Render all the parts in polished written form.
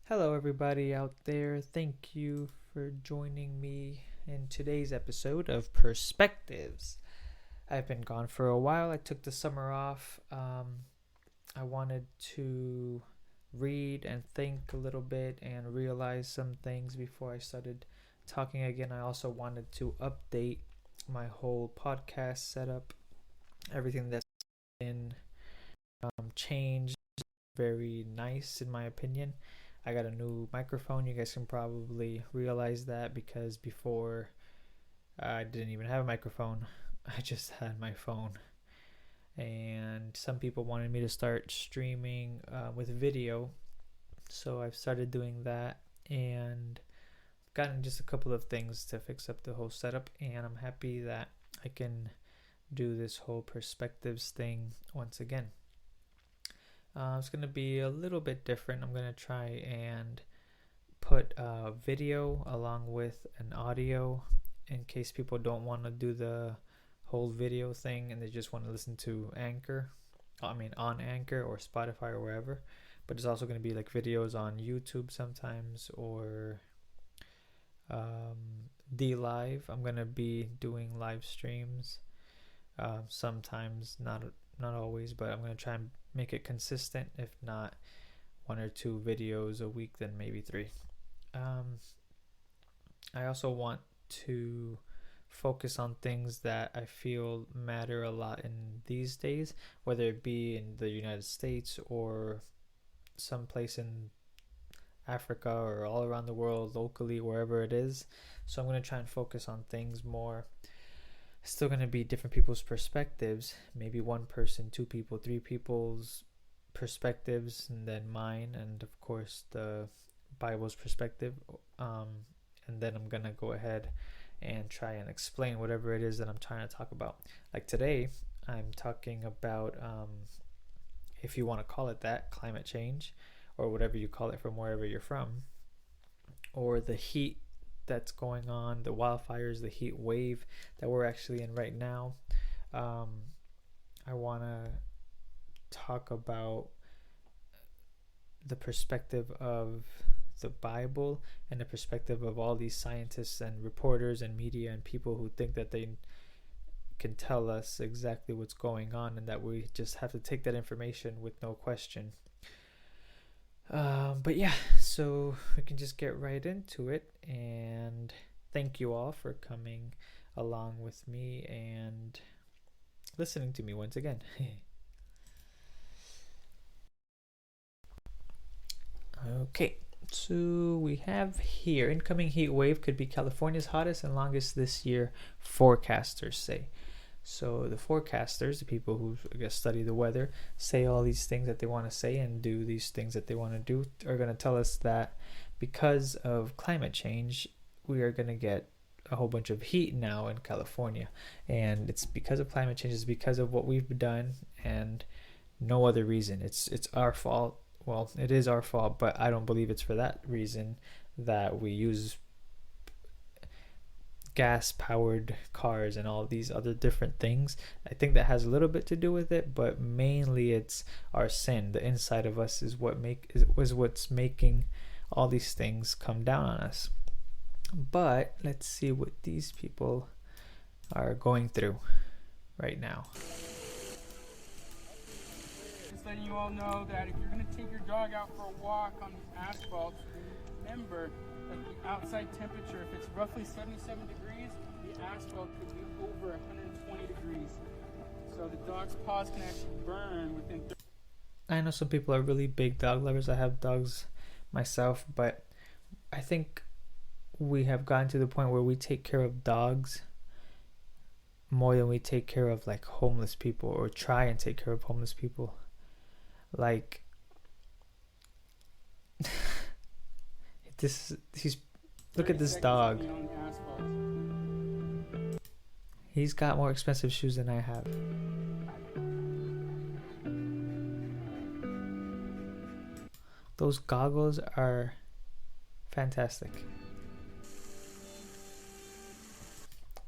Hello, everybody out there. Thank you for joining me in today's episode of Perspectives. I've been gone for a while. I took the summer off. I wanted to read and think a little bit and realize some things before I started talking again. I also wanted to update my whole podcast setup, everything that's been changed. Very nice, in my opinion. I got a new microphone. You guys can probably realize that because before I didn't even have a microphone. I just had my phone. And some people wanted me to start streaming with video. So I've started doing that and gotten just a couple of things to fix up the whole setup. And I'm happy that I can do this whole perspectives thing once again. It's going to be a little bit different. I'm going to try and put video along with an audio in case people don't want to do the whole video thing and they just want to listen to on Anchor or Spotify or wherever. But it's also going to be like videos on YouTube sometimes or D-Live. I'm going to be doing live streams sometimes, not always, but I'm going to try and make it consistent. If not 1 or 2 videos a week, then maybe 3. I also want to focus on things that I feel matter a lot in these days, whether it be in the United States or someplace in Africa or all around the world, locally, wherever it is. So I'm going to try and focus on things more. Still going to be different people's perspectives, maybe 1 person, 2 people, 3 people's perspectives, and then mine, and of course the Bible's perspective. And then I'm going to go ahead and try and explain whatever it is that I'm trying to talk about. Like today, I'm talking about, if you want to call it that, climate change, or whatever you call it from wherever you're from, or the heat that's going on, the wildfires, the heat wave that we're actually in right now. I want to talk about the perspective of the Bible and the perspective of all these scientists and reporters and media and people who think that they can tell us exactly what's going on and that we just have to take that information with no question. But yeah, so we can just get right into it, and thank you all for coming along with me and listening to me once again. Okay, so we have here, incoming heat wave could be California's hottest and longest this year, forecasters say. So the forecasters, the people who, I guess, study the weather, say all these things that they want to say and do these things that they want to do, are going to tell us that because of climate change, we are going to get a whole bunch of heat now in California. And it's because of climate change, it's because of what we've done and no other reason. It's our fault. Well, it is our fault, but I don't believe it's for that reason that we use gas-powered cars and all these other different things. I think that has a little bit to do with it, but mainly it's our sin. The inside of us is what's making all these things come down on us. But let's see what these people are going through right now. Just letting you all know that if you're going to take your dog out for a walk on the asphalt, remember that the outside temperature, if it's roughly 77 degrees, the asphalt could be over 120 degrees. So the dog's paws can actually burn within 30. I know some people are really big dog lovers. I have dogs myself, but I think we have gotten to the point where we take care of dogs more than we take care of like homeless people, or try and take care of homeless people. Like look at this dog. He's got more expensive shoes than I have. Those goggles are fantastic.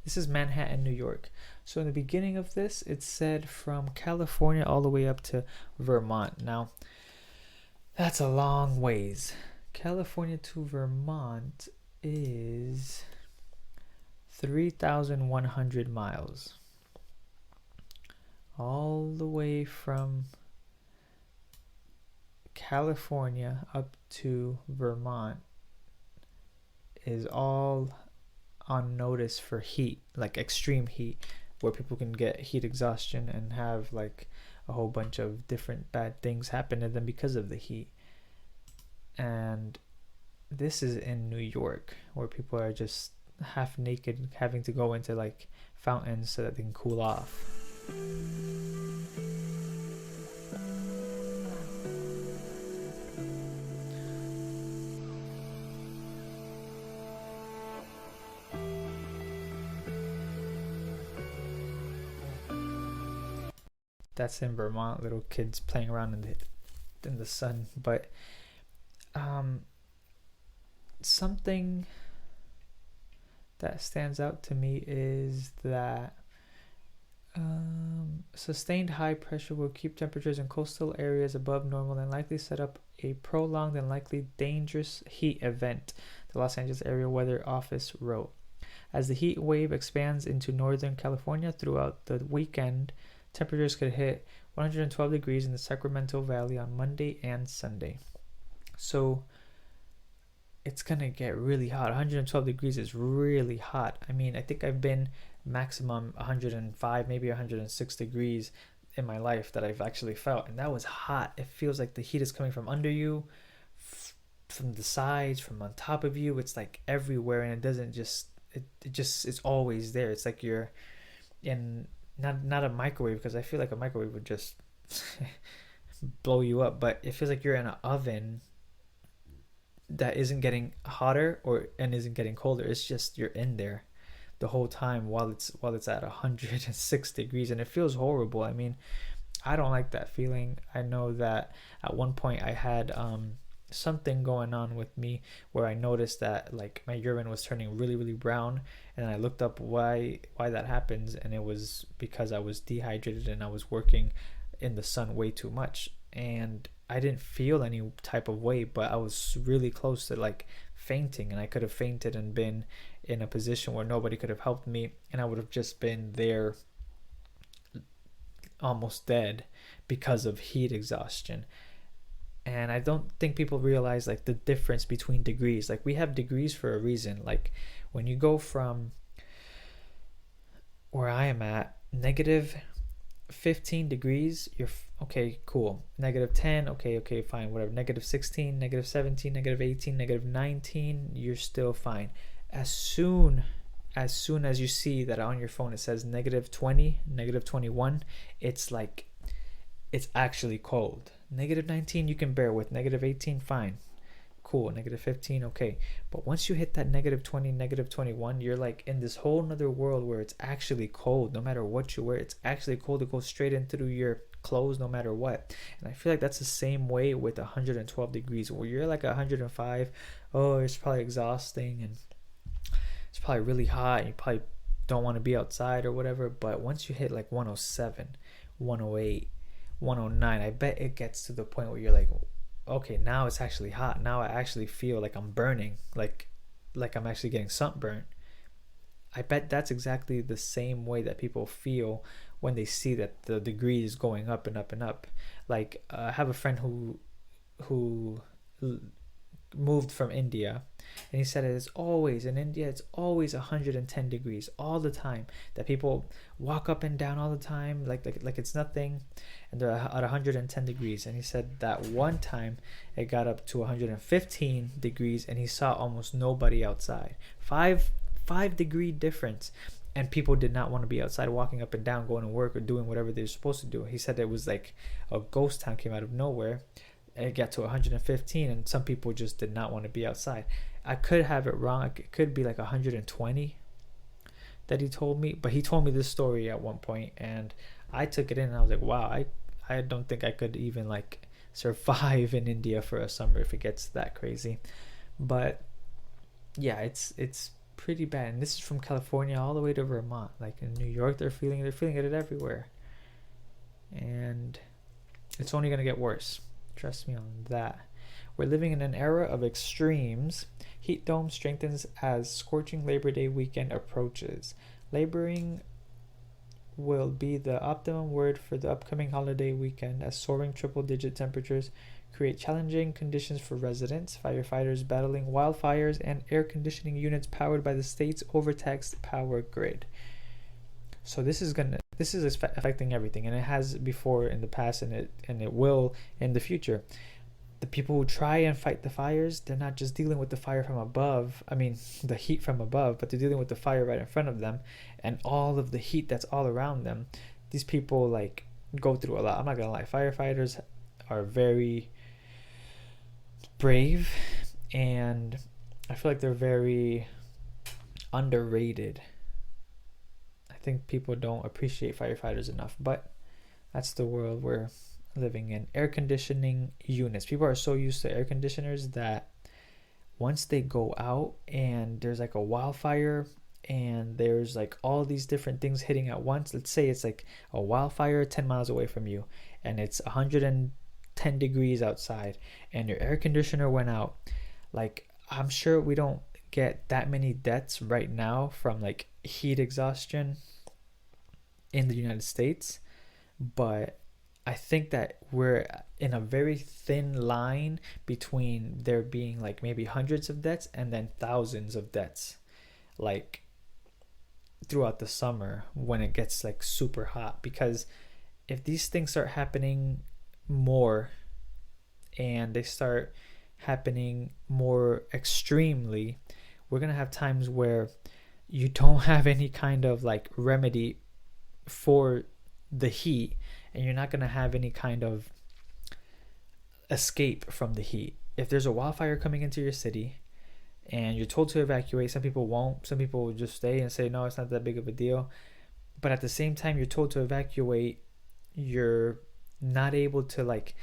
This is Manhattan, New York. So in the beginning of this, it said from California all the way up to Vermont. Now, that's a long ways. California to Vermont is 3,100 miles. All the way from California up to Vermont is all on notice for heat, like extreme heat, where people can get heat exhaustion and have like a whole bunch of different bad things happen to them because of the heat. And this is in New York, where people are just half naked, having to go into like fountains so that they can cool off. That's in Vermont, little kids playing around in the sun. But something that stands out to me is that sustained high pressure will keep temperatures in coastal areas above normal and likely set up a prolonged and likely dangerous heat event, the Los Angeles Area Weather Office wrote. As the heat wave expands into Northern California throughout the weekend, temperatures could hit 112 degrees in the Sacramento Valley on Monday and Sunday. So it's gonna get really hot. 112 degrees is really hot. I mean, I think I've been maximum 105, maybe 106 degrees in my life that I've actually felt, and that was hot. It feels like the heat is coming from under you, from the sides, from on top of you. It's like everywhere, and it doesn't just it's always there. It's like you're in not a microwave, because I feel like a microwave would just blow you up, but it feels like you're in an oven that isn't getting hotter and isn't getting colder. It's just you're in there the whole time while it's at 106 degrees, and it feels horrible. I mean, I don't like that feeling. I know that at one point I had something going on with me where I noticed that like my urine was turning really, really brown, and I looked up why that happens, and it was because I was dehydrated and I was working in the sun way too much. And I didn't feel any type of way, but I was really close to like fainting, and I could have fainted and been in a position where nobody could have helped me, and I would have just been there almost dead because of heat exhaustion. And I don't think people realize like the difference between degrees. Like we have degrees for a reason. Like when you go from where I am at, negative 15 degrees, you're okay, cool. Negative 10, okay, fine, whatever. Negative 16, negative 17, negative 18, negative 19, you're still fine. As soon as you see that on your phone it says negative 20, negative 21, it's like it's actually cold. Negative 19 you can bear with. Negative 18, fine, cool. Negative 15, okay. But once you hit that negative 20, negative 21, you're like in this whole nother world where it's actually cold. No matter what you wear, it's actually cold. It goes straight into your clothes no matter what. And I feel like that's the same way with 112 degrees, where you're like 105. Oh, it's probably exhausting and it's probably really hot and you probably don't want to be outside or whatever. But once you hit like 107, 108, 109, I bet it gets to the point where you're like, okay, now it's actually hot. Now I actually feel like I'm burning, like I'm actually getting sunburned. I bet that's exactly the same way that people feel when they see that the degree is going up and up and up. Like I have a friend who moved from India, and he said it's always in India, it's always 110 degrees all the time, that people walk up and down all the time like it's nothing, and they're at 110 degrees. And he said that one time it got up to 115 degrees and he saw almost nobody outside. 5 degree difference, and people did not want to be outside walking up and down, going to work or doing whatever they're supposed to do. He said it was like a ghost town came out of nowhere. It got to 115 and some people just did not want to be outside. I could have it wrong. It could be like 120 that he told me, but he told me this story at one point and I took it in and I was like, wow, I don't think I could even like survive in India for a summer if it gets that crazy. But yeah, it's pretty bad. And this is from California all the way to Vermont. Like in New York, they're feeling it everywhere. And it's only going to get worse. Trust me on that. We're living in an era of extremes. Heat dome strengthens as scorching Labor Day weekend approaches. Laboring will be the optimum word for the upcoming holiday weekend as soaring triple-digit temperatures create challenging conditions for residents, firefighters battling wildfires, and air conditioning units powered by the state's overtaxed power grid. So this is affecting everything, and it has before in the past, and it will in the future. The people who try and fight the fires, they're not just dealing with the fire from above, the heat from above, but they're dealing with the fire right in front of them and all of the heat that's all around them. These people like go through a lot. I'm not gonna lie, firefighters are very brave, and I feel like they're very underrated. I think people don't appreciate firefighters enough, but that's the world we're living in. Air conditioning units. People are so used to air conditioners that once they go out and there's like a wildfire and there's like all these different things hitting at once, let's say it's like a wildfire 10 miles away from you and it's 110 degrees outside and your air conditioner went out, like I'm sure we don't get that many deaths right now from like heat exhaustion in the United States, but I think that we're in a very thin line between there being like maybe hundreds of deaths and then thousands of deaths like throughout the summer when it gets like super hot. Because if these things start happening more and they start happening more extremely, we're gonna have times where you don't have any kind of like remedy for the heat, and you're not going to have any kind of escape from the heat. If there's a wildfire coming into your city and you're told to evacuate, some people won't. Some people will just stay and say, no, it's not that big of a deal. But at the same time, you're told to evacuate, you're not able to like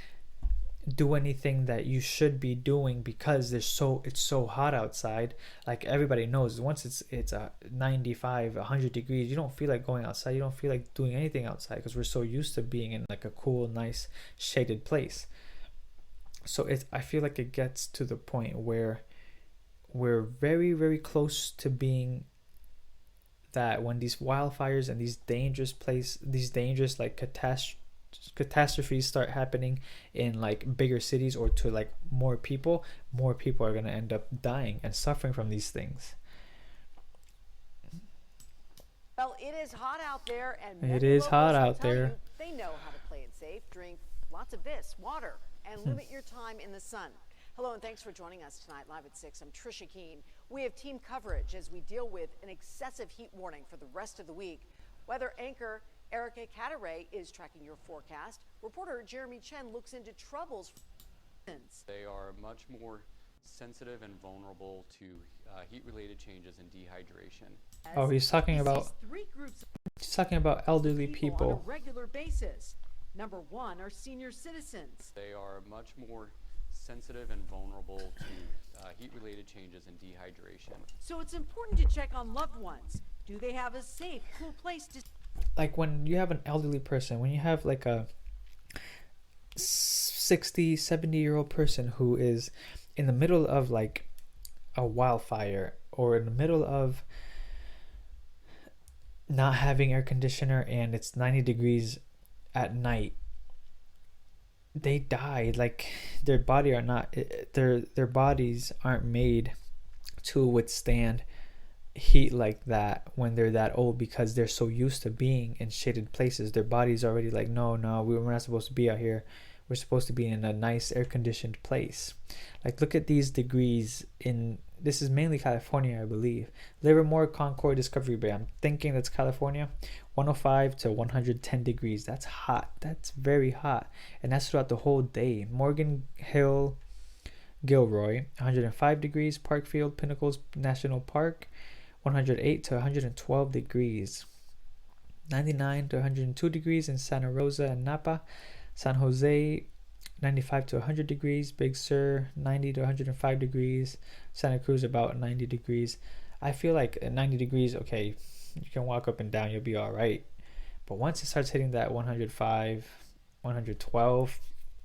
do anything that you should be doing because it's so hot outside. Like everybody knows, once it's a 95 100 degrees, you don't feel like going outside, you don't feel like doing anything outside because we're so used to being in like a cool, nice shaded place. So I feel like it gets to the point where we're very, very close to being that when these wildfires and these dangerous like catastrophes start happening in like bigger cities or to like more people are going to end up dying and suffering from these things. Well, it is hot out there, and it is hot out there. They know how to play it safe. Drink lots of this water and limit your time in the sun. Hello and thanks for joining us tonight live at 6. I'm Trisha Keene. We have team coverage as we deal with an excessive heat warning for the rest of the week. Weather anchor Erica Cataray is tracking your forecast. Reporter Jeremy Chen looks into troubles. They are much more sensitive and vulnerable to heat-related changes and dehydration. Oh, he's talking about elderly people on a regular basis. Number one are senior citizens. They are much more sensitive and vulnerable to heat-related changes and dehydration. So it's important to check on loved ones. Do they have a safe, cool place to... Like when you have an elderly person, when you have like a 60, 70-year-old person who is in the middle of like a wildfire or in the middle of not having air conditioner and it's 90 degrees at night, they die. Like their bodies aren't made to withstand heat like that when they're that old because they're so used to being in shaded places. Their body's already like, no, we're not supposed to be out here. We're supposed to be in a nice air conditioned place. Like look at these degrees this is mainly California, I believe. Livermore, Concord, Discovery Bay. I'm thinking that's California. 105 to 110 degrees. That's hot. That's very hot. And that's throughout the whole day. Morgan Hill, Gilroy, 105 degrees. Parkfield, Pinnacles National Park, 108 to 112 degrees. 99 to 102 degrees in Santa Rosa and Napa. San Jose, 95 to 100 degrees. Big Sur, 90 to 105 degrees. Santa Cruz, about 90 degrees. I feel like at 90 degrees, okay, you can walk up and down, you'll be all right. But once it starts hitting that 105, 112,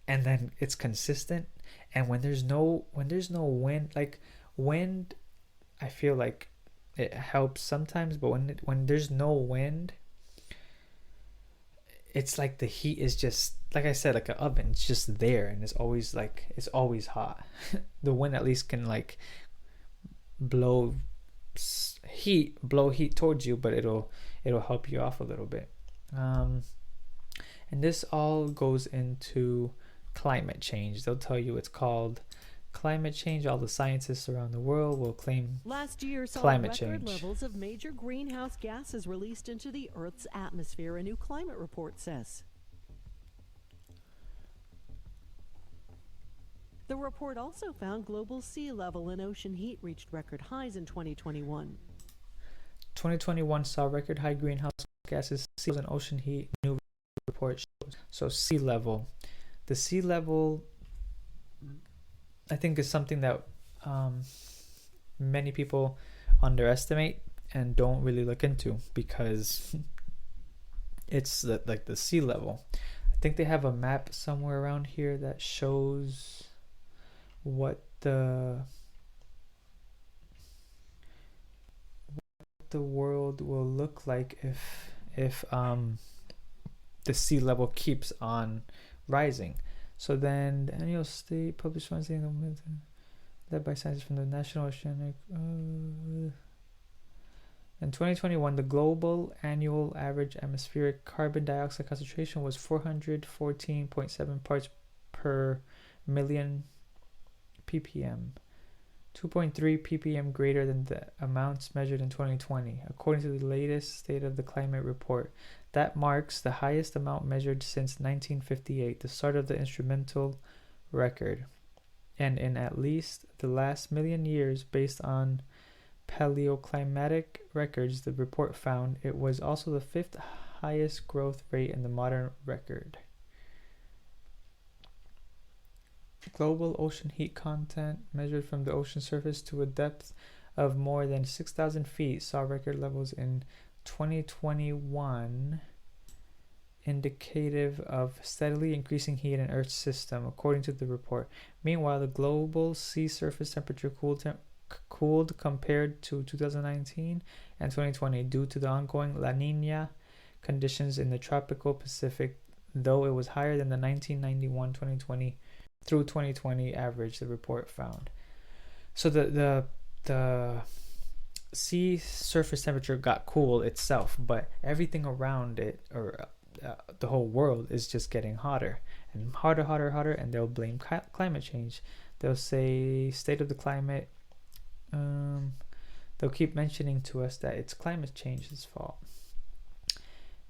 and then it's consistent. And when there's no wind, like wind, I feel like it helps sometimes, but when there's no wind, it's like the heat is just, like I said, like an oven. It's just there, and it's always hot. The wind at least can like blow heat towards you, but it'll help you off a little bit. And this all goes into climate change. They'll tell you it's called climate change. All the scientists around the world will claim last year saw climate record change. levels of major greenhouse gases released into the Earth's atmosphere, a new climate report says. The report also found global sea level and ocean heat reached record highs in 2021. 2021 saw record high greenhouse gases, sea and ocean heat. New report shows. So sea level, the sea level, I think, is something that many people underestimate and don't really look into, because it's like the sea level. I think they have a map somewhere around here that shows what the world will look like if the sea level keeps on rising. So then the annual state published Wednesday, led by scientists from the National Oceanic. In 2021, the global annual average atmospheric carbon dioxide concentration was 414.7 parts per million ppm, 2.3 ppm greater than the amounts measured in 2020, according to the latest State of the Climate report. That marks the highest amount measured since 1958, the start of the instrumental record, and in at least the last million years. Based on paleoclimatic records, the report found it was also the fifth highest growth rate in the modern record. Global ocean heat content measured from the ocean surface to a depth of more than 6,000 feet saw record levels in 2021, indicative of steadily increasing heat in Earth's system, according to the report. Meanwhile, the global sea surface temperature cooled compared to 2019 and 2020 due to the ongoing La Nina conditions in the tropical Pacific, though it was higher than the 1991-2020 through 2020 average, the report found. So the sea surface temperature got cool itself, but everything around it, or the whole world, is just getting hotter and hotter, and they'll blame climate change. They'll say state of the climate. They'll keep mentioning to us that it's climate change's fault.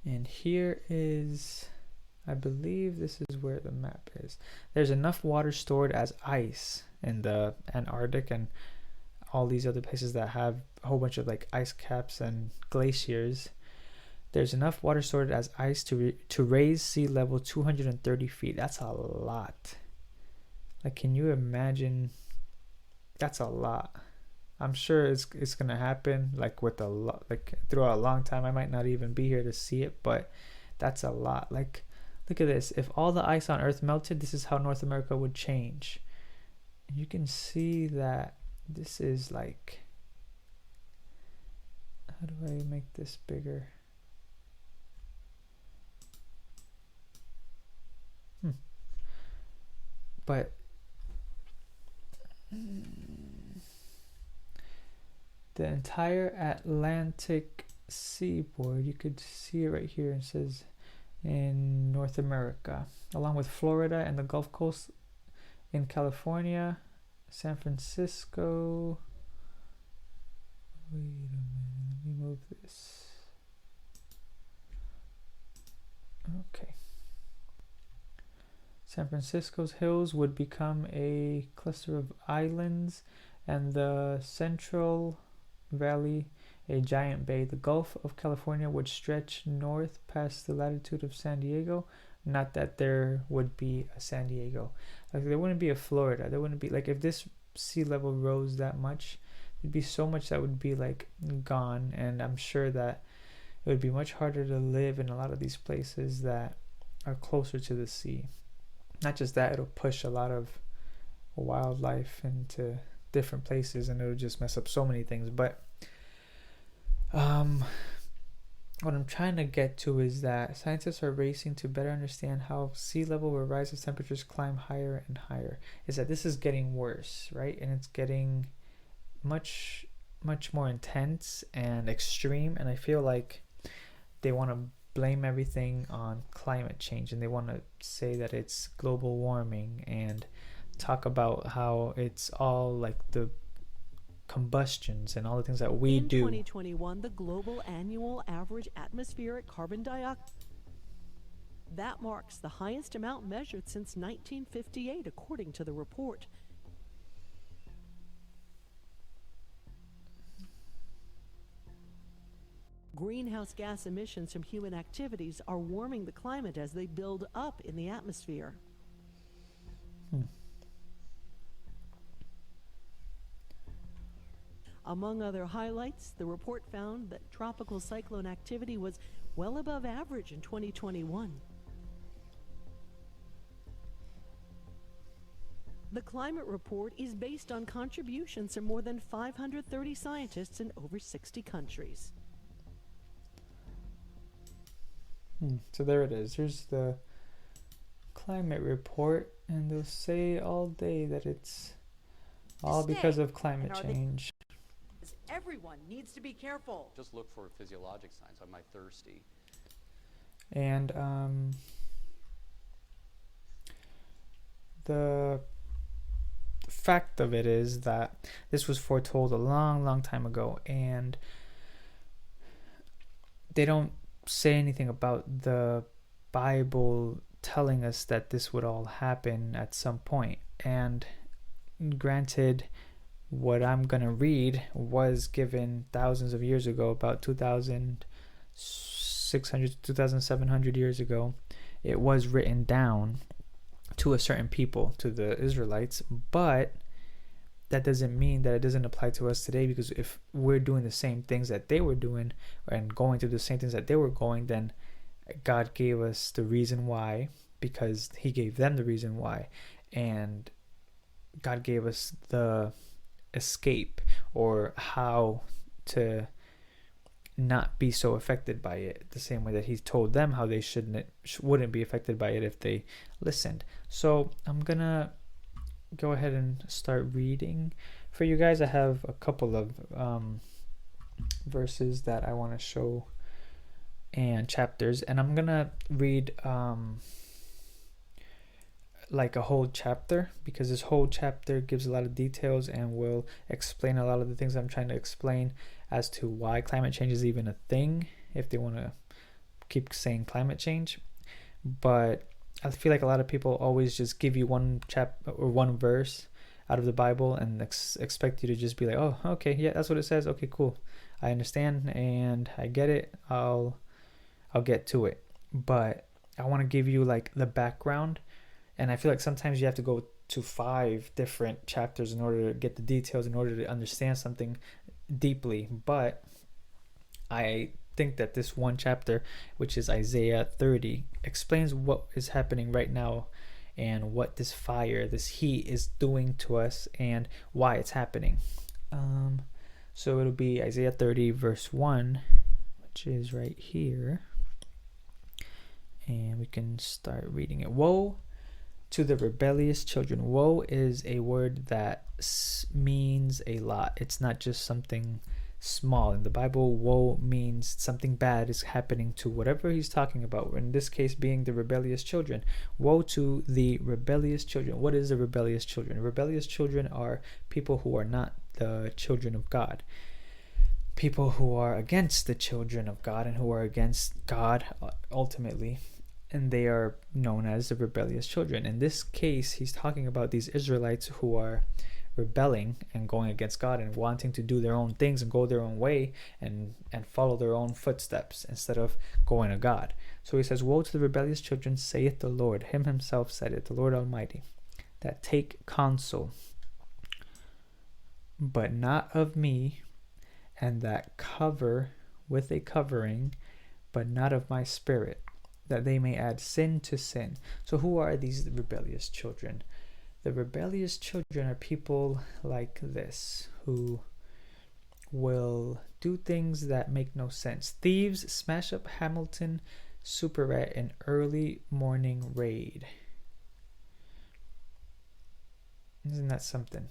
And here is, I believe this is where the map is. There's enough water stored as ice in the Antarctic and all these other places that have a whole bunch of like ice caps and glaciers. There's enough water stored as ice to raise sea level 230 feet. That's a lot. Like, can you imagine? That's a lot. I'm sure it's gonna happen like with a lot, like throughout a long time. I might not even be here to see it, but that's a lot. Like, look at this. If all the ice on Earth melted, this is how North America would change. You can see that this is like, how do I make this bigger? But the entire Atlantic seaboard, you could see it right here. It says in North America, along with Florida and the Gulf Coast in California, San Francisco. Wait a minute, let me move this. Okay. San Francisco's hills would become a cluster of islands, and the Central Valley a giant bay. The Gulf of California would stretch north past the latitude of San Diego. Not that there would be a San Diego. Like, there wouldn't be a Florida. There wouldn't be, like, if this sea level rose that much, there'd be so much that would be like gone. And I'm sure that it would be much harder to live in a lot of these places that are closer to the sea. not just that, it'll push a lot of wildlife into different places, and it'll just mess up so many things. But what I'm trying to get to is that scientists are racing to better understand how sea level will rise as temperatures climb higher and higher. Is that this is getting worse, right? And it's getting much more intense and extreme, and I feel like they want to blame everything on climate change, and they want to say that it's global warming and talk about how it's all like the combustions and all the things that we do. In 2021, the global annual average atmospheric carbon dioxide that marks the highest amount measured since 1958, according to the report. Greenhouse gas emissions from human activities are warming the climate as they build up in the atmosphere. Among other highlights, the report found that tropical cyclone activity was well above average in 2021. The climate report is based on contributions from more than 530 scientists in over 60 countries. So there it is. Here's the climate report, and they'll say all day that it's all because of climate change. Everyone needs to be careful. Just look for physiologic signs. Am I thirsty? And the fact of it is that this was foretold a long time ago, and they don't say anything about the Bible telling us that this would all happen at some point. And granted, what I'm going to read was given thousands of years ago, about 2,600, 2,700 years ago. It was written down to a certain people, to the Israelites, but that doesn't mean that it doesn't apply to us today, because if we're doing the same things that they were doing and going through the same things that they were going, then God gave us the reason why, because he gave them the reason why, and God gave us the escape, or how to not be so affected by it, the same way that he told them how they wouldn't be affected by it if they listened. So I'm gonna go ahead and start reading for you guys. I have a couple of verses that I want to show, and chapters, and I'm gonna read like a whole chapter, because this whole chapter gives a lot of details and will explain a lot of the things I'm trying to explain as to why climate change is even a thing, if they want to keep saying climate change. But I feel like a lot of people always just give you one chapter or one verse out of the Bible and expect you to just be like, oh, okay, yeah, that's what it says. Okay, cool, I understand and I get it. I'll get to it. But I want to give you like the background, and I feel like sometimes you have to go to 5 different chapters in order to get the details, in order to understand something deeply. But I think that this one chapter, which is Isaiah 30, explains what is happening right now and what this fire, this heat is doing to us and why it's happening. So it'll be Isaiah 30 verse 1, which is right here. And we can start reading it. Woe to the rebellious children. Woe is a word that means a lot. It's not just something small. In the Bible, woe means something bad is happening to whatever he's talking about, in this case being the rebellious children. Woe to the rebellious children. What is the rebellious children? Rebellious children are people who are not the children of God, people who are against the children of God and who are against God ultimately, and they are known as the rebellious children. In this case, he's talking about these Israelites who are rebelling and going against God and wanting to do their own things and go their own way and follow their own footsteps instead of going to God. So he says, woe to the rebellious children, saith the Lord. Him himself said it, the Lord Almighty, that take counsel, but not of me, and that cover with a covering, but not of my spirit, that they may add sin to sin. So who are these rebellious children? The rebellious children are people like this, who will do things that make no sense. Thieves smash up Hamilton Superette in early morning raid. Isn't that something?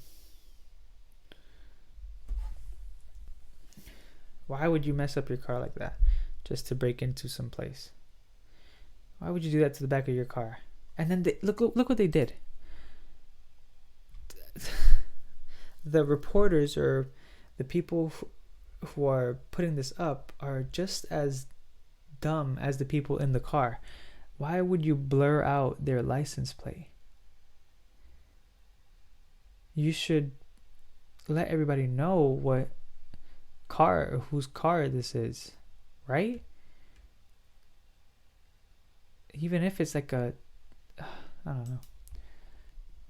Why would you mess up your car like that just to break into some place? Why would you do that to the back of your car? And then look what they did. The reporters, or the people who are putting this up, are just as dumb as the people in the car. Why would you blur out their license plate? You should let everybody know what car or whose car this is, right? Even if it's like I don't know.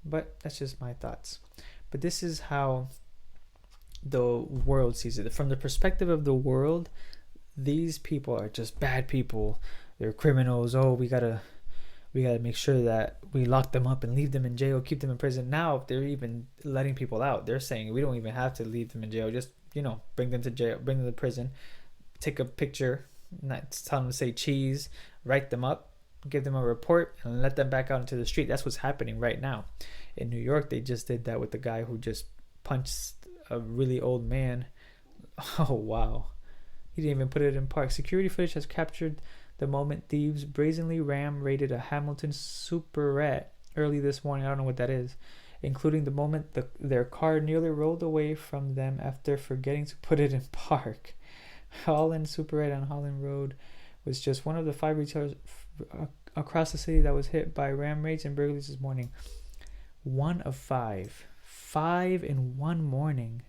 But that's just my thoughts. But this is how the world sees it. From the perspective of the world, these people are just bad people. They're criminals. Oh, we gotta make sure that we lock them up and leave them in jail, keep them in prison. Now they're even letting people out. They're saying we don't even have to leave them in jail. Just, bring them to jail, bring them to prison, take a picture, not tell them to say cheese, write them up, give them a report, and let them back out into the street. That's what's happening right now. In New York, they just did that with the guy who just punched a really old man. Oh, wow. He didn't even put it in park. Security footage has captured the moment thieves brazenly raided a Hamilton Superette early this morning. I don't know what that is. Including the moment their car nearly rolled away from them after forgetting to put it in park. Holland Superette on Holland Road was just one of the 5 retailers across the city that was hit by ram raids and burglaries this morning. One of 5. 5 in one morning.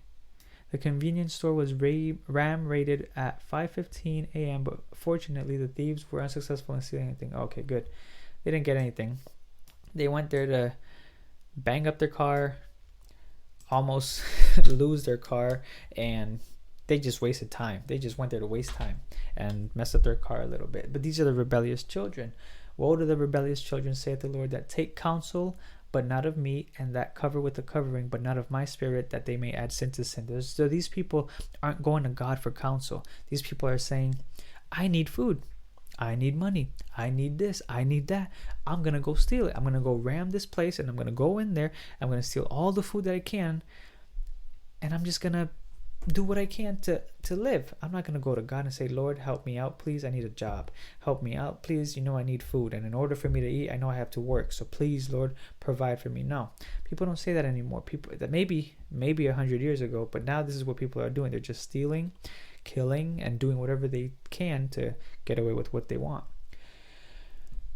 The convenience store was ram raided at 5:15 a.m., but fortunately the thieves were unsuccessful in stealing anything. Okay, good. They didn't get anything. They went there to bang up their car, almost lose their car, and they just wasted time. They just went there to waste time and mess up their car a little bit. But these are the rebellious children. Woe to the rebellious children, saith the Lord, that take counsel, but not of me, and that cover with the covering, but not of my spirit, that they may add sin to sin. So these people aren't going to God for counsel. These people are saying, I need food. I need money. I need this. I need that. I'm going to go steal it. I'm going to go ram this place, and I'm going to go in there. I'm going to steal all the food that I can, and I'm just going to do what I can to live. I'm not going to go to God and say, Lord, help me out, please. I need a job. Help me out, please. I need food. And in order for me to eat, I know I have to work. So please, Lord, provide for me. No, people don't say that anymore. People that maybe 100 years ago, but now this is what people are doing. They're just stealing, killing, and doing whatever they can to get away with what they want.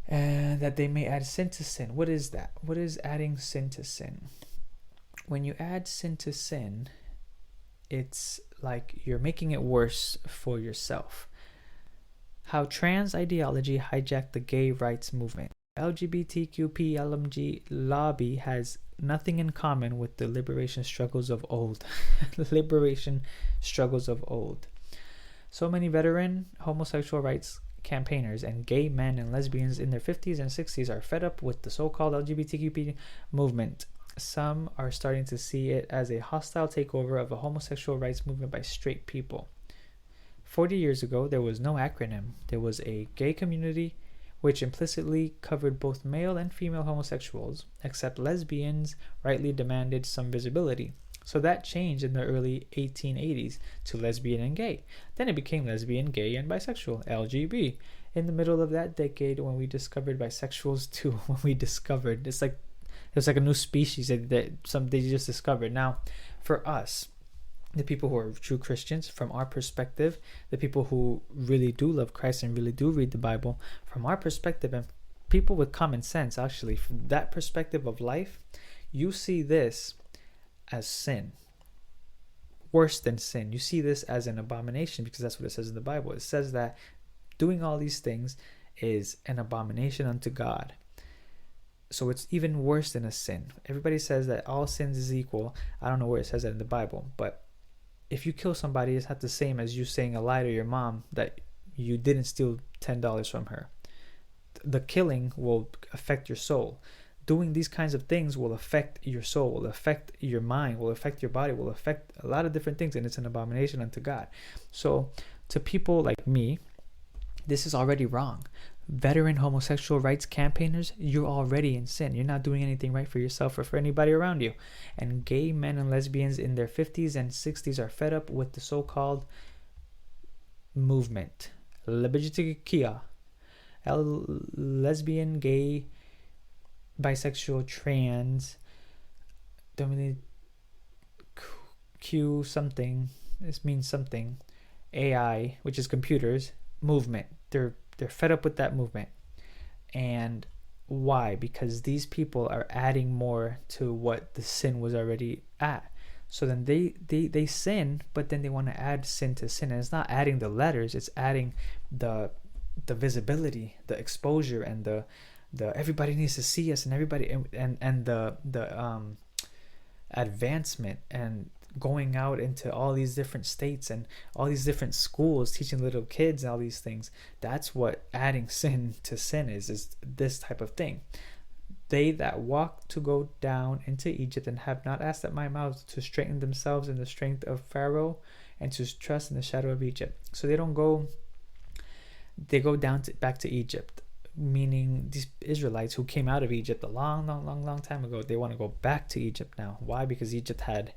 And that they may add sin to sin. What is that? What is adding sin to sin? When you add sin to sin, it's like you're making it worse for yourself. How trans ideology hijacked the gay rights movement. LGBTQP LMG lobby has nothing in common with the liberation struggles of old. Liberation struggles of old. So many veteran homosexual rights campaigners and gay men and lesbians in their 50s and 60s are fed up with the so-called LGBTQP movement. Some are starting to see it as a hostile takeover of a homosexual rights movement by straight people. 40 years ago, there was no acronym. There was a gay community which implicitly covered both male and female homosexuals, except lesbians rightly demanded some visibility. So that changed in the early 1880s to lesbian and gay. Then it became lesbian, gay, and bisexual, LGB. In the middle of that decade, when we discovered bisexuals too, it's like a new species that they just discovered. Now, for us, the people who are true Christians, from our perspective, the people who really do love Christ and really do read the Bible, from our perspective, and people with common sense, actually, from that perspective of life, you see this as sin. Worse than sin. You see this as an abomination, because that's what it says in the Bible. It says that doing all these things is an abomination unto God. So it's even worse than a sin. Everybody says that all sins is equal. I don't know where it says that in the Bible, but if you kill somebody, it's not the same as you saying a lie to your mom that you didn't steal $10 from her. the killing will affect your soul. Doing these kinds of things will affect your soul, will affect your mind, will affect your body, will affect a lot of different things, and it's an abomination unto God. So to people like me, this is already wrong. Veteran homosexual rights campaigners, you're already in sin. You're not doing anything right for yourself or for anybody around you. And gay men and lesbians in their 50s and 60s are fed up with the so-called movement. LGBTQIA, lesbian, gay, bisexual, trans, Q something, this means something, AI, which is computers, movement. They're fed up with that movement. And why? Because these people are adding more to what the sin was already at. So then they sin, but then they want to add sin to sin. And it's not adding the letters, it's adding the visibility, the exposure, and the everybody needs to see us, and everybody and the advancement, and going out into all these different states and all these different schools teaching little kids and all these things. That's what adding sin to sin is this type of thing. They that walk to go down into Egypt and have not asked at my mouth to strengthen themselves in the strength of Pharaoh and to trust in the shadow of Egypt. So they go down back to Egypt, meaning these Israelites who came out of Egypt a long time ago, they want to go back to Egypt now. Why? Because Egypt had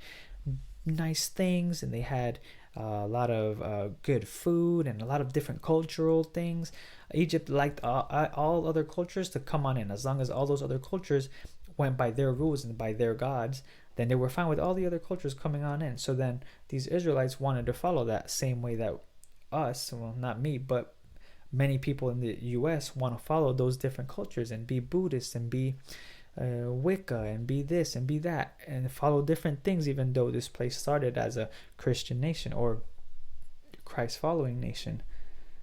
nice things, and they had a lot of good food and a lot of different cultural things. Egypt liked all other cultures to come on in. As long as all those other cultures went by their rules and by their gods, then they were fine with all the other cultures coming on in. So then these Israelites wanted to follow that same way that us, well, not me, but many people in the US want to follow those different cultures and be Buddhist and be Wicca and be this and be that and follow different things, even though this place started as a Christian nation or Christ following nation.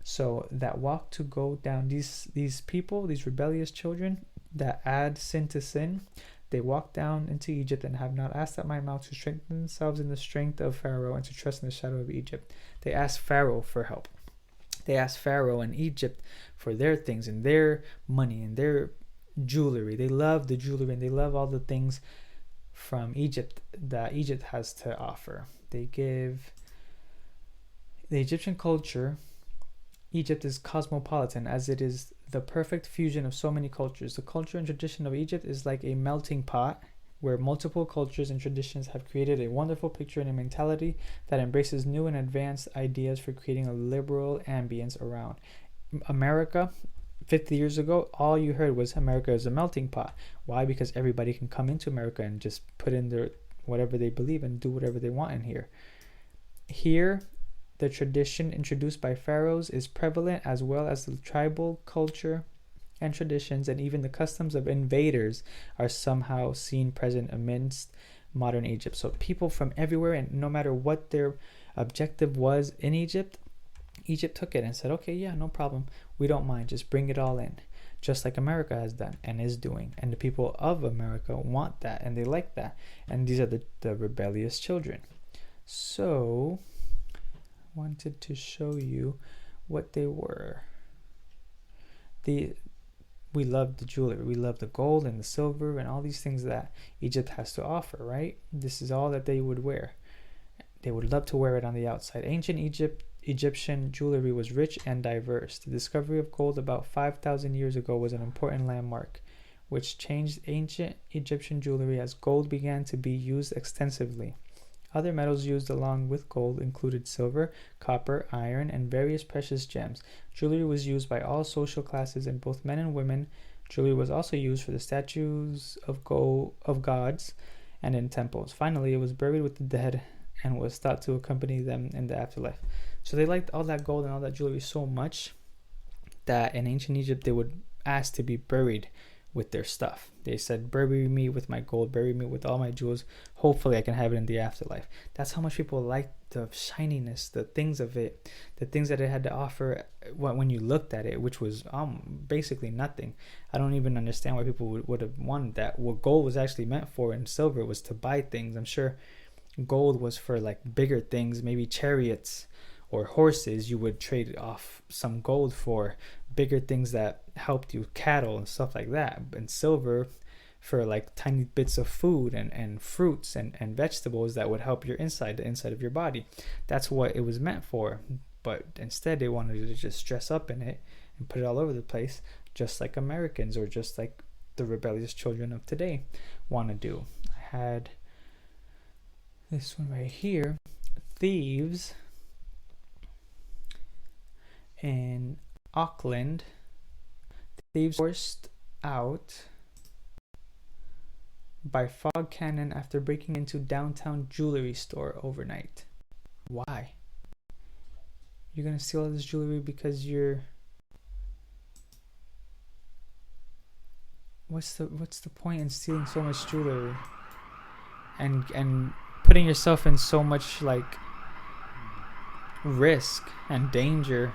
So that walk to go down, these people, these rebellious children that add sin to sin, they walk down into Egypt and have not asked at my mouth to strengthen themselves in the strength of Pharaoh and to trust in the shadow of Egypt. They asked Pharaoh for help. They asked Pharaoh and Egypt for their things and their money and their jewelry. They love the jewelry and they love all the things from Egypt that Egypt has to offer. They give the Egyptian culture. Egypt is cosmopolitan, as it is the perfect fusion of so many cultures. The culture and tradition of Egypt is like a melting pot where multiple cultures and traditions have created a wonderful picture and a mentality that embraces new and advanced ideas for creating a liberal ambience around. America, 50 years ago, all you heard was America is a melting pot. Why? Because everybody can come into America and just put in their whatever they believe and do whatever they want in here. Here, the tradition introduced by pharaohs is prevalent, as well as the tribal culture and traditions, and even the customs of invaders are somehow seen present amidst modern Egypt. So people from everywhere, and no matter what their objective was in Egypt, Egypt took it and said, okay, yeah, no problem. We don't mind. Just bring it all in. Just like America has done and is doing. And the people of America want that and they like that. And these are the rebellious children. So, wanted to show you what they were. We love the jewelry. We love the gold and the silver and all these things that Egypt has to offer, right? This is all that they would wear. They would love to wear it on the outside. Ancient Egyptian jewelry was rich and diverse. The discovery of gold about 5,000 years ago was an important landmark, which changed ancient Egyptian jewelry as gold began to be used extensively. Other metals used along with gold included silver, copper, iron, and various precious gems. Jewelry was used by all social classes and both men and women. Jewelry was also used for the statues of gods and in temples. Finally, it was buried with the dead and was thought to accompany them in the afterlife. So they liked all that gold and all that jewelry so much that in ancient Egypt they would ask to be buried with their stuff. They said, bury me with my gold, bury me with all my jewels. Hopefully I can have it in the afterlife. That's how much people liked the shininess, the things of it, the things that it had to offer when you looked at it, which was basically nothing. I don't even understand why people would have wanted that. What gold was actually meant for and silver was to buy things. I'm sure gold was for like bigger things, maybe chariots or horses, you would trade off some gold for bigger things that helped you, cattle and stuff like that, and silver for like tiny bits of food and fruits and vegetables that would help your inside, the inside of your body. That's what it was meant for. But instead they wanted to just dress up in it and put it all over the place, just like Americans, or just like the rebellious children of today want to do. I had this one right here. Thieves in Auckland. Thieves forced out by fog cannon after breaking into downtown jewelry store overnight. Why? You're gonna steal all this jewelry because you're... What's the point in stealing so much jewelry and putting yourself in so much like risk and danger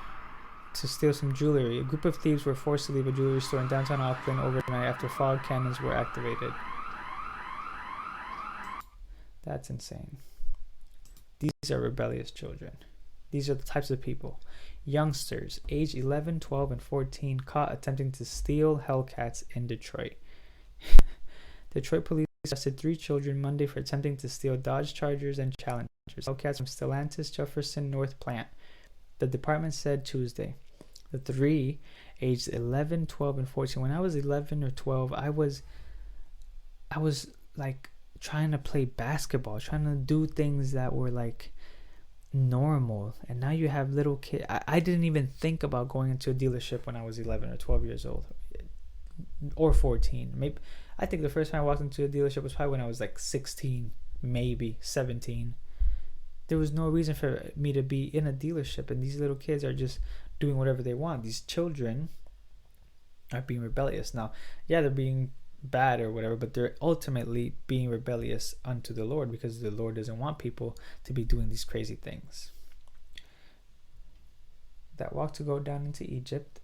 to steal some jewelry? A group of thieves were forced to leave a jewelry store in downtown Auckland overnight after fog cannons were activated. That's insane. These are rebellious children. These are the types of people. Youngsters, age 11, 12, and 14, caught attempting to steal Hellcats in Detroit. Detroit police arrested 3 children Monday for attempting to steal Dodge Chargers and Challengers, Hellcats from Stellantis Jefferson North plant. The department said Tuesday. The 3, aged 11, 12, and 14. When I was 11 or 12, I was like trying to play basketball, trying to do things that were like normal. And now you have little kids. I didn't even think about going into a dealership when I was 11 or 12 years old, or 14. Maybe I think the first time I walked into a dealership was probably when I was like 16, maybe 17. There was no reason for me to be in a dealership, and these little kids are just doing whatever they want. These children are being rebellious. Now, yeah, they're being bad or whatever, but they're ultimately being rebellious unto the Lord, because the Lord doesn't want people to be doing these crazy things. That walk to go down into Egypt,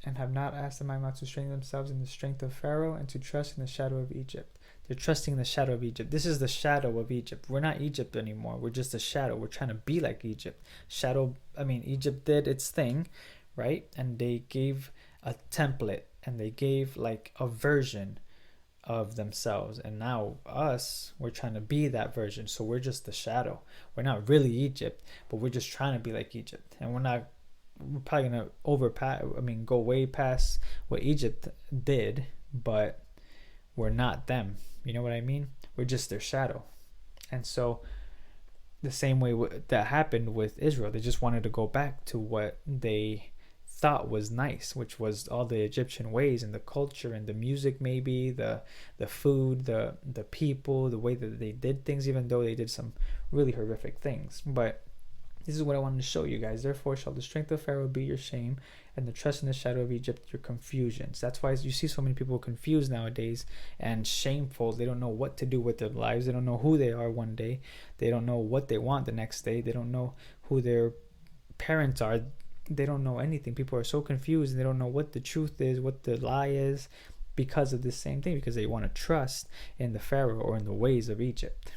and have not asked the Mighty to strengthen themselves in the strength of Pharaoh, and to trust in the shadow of Egypt. They're trusting in the shadow of Egypt. This is the shadow of Egypt. We're not Egypt anymore. We're just a shadow. We're trying to be like Egypt. Egypt did its thing, right? And they gave a template, and they gave like a version of themselves. And now us, we're trying to be that version. So we're just the shadow. We're not really Egypt, but we're just trying to be like Egypt. And we're probably gonna go way past what Egypt did, but we're not them. You know what I mean? We're just their shadow. And so the same way that happened with Israel, they just wanted to go back to what they thought was nice, which was all the Egyptian ways and the culture and the music, maybe the food, the people, the way that they did things, even though they did some really horrific things. But this is what I wanted to show you guys. Therefore shall the strength of Pharaoh be your shame, and the trust in the shadow of Egypt your confusions. That's why you see so many people confused nowadays and shameful. They don't know what to do with their lives. They don't know who they are one day. They don't know what they want the next day. They don't know who their parents are. They don't know anything. People are so confused, and they don't know what the truth is, what the lie is, because of this same thing, because they want to trust in the Pharaoh or in the ways of Egypt.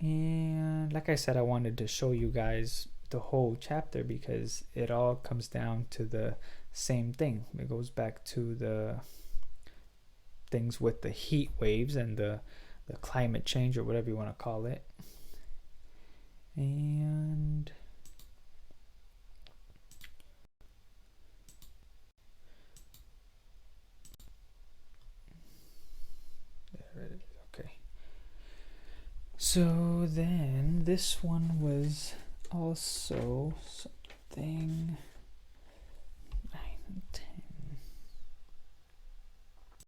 And like I said, I wanted to show you guys the whole chapter, because it all comes down to the same thing. It goes back to the things with the heat waves and the climate change, or whatever you want to call it. And there it is. Okay. So then this one was also something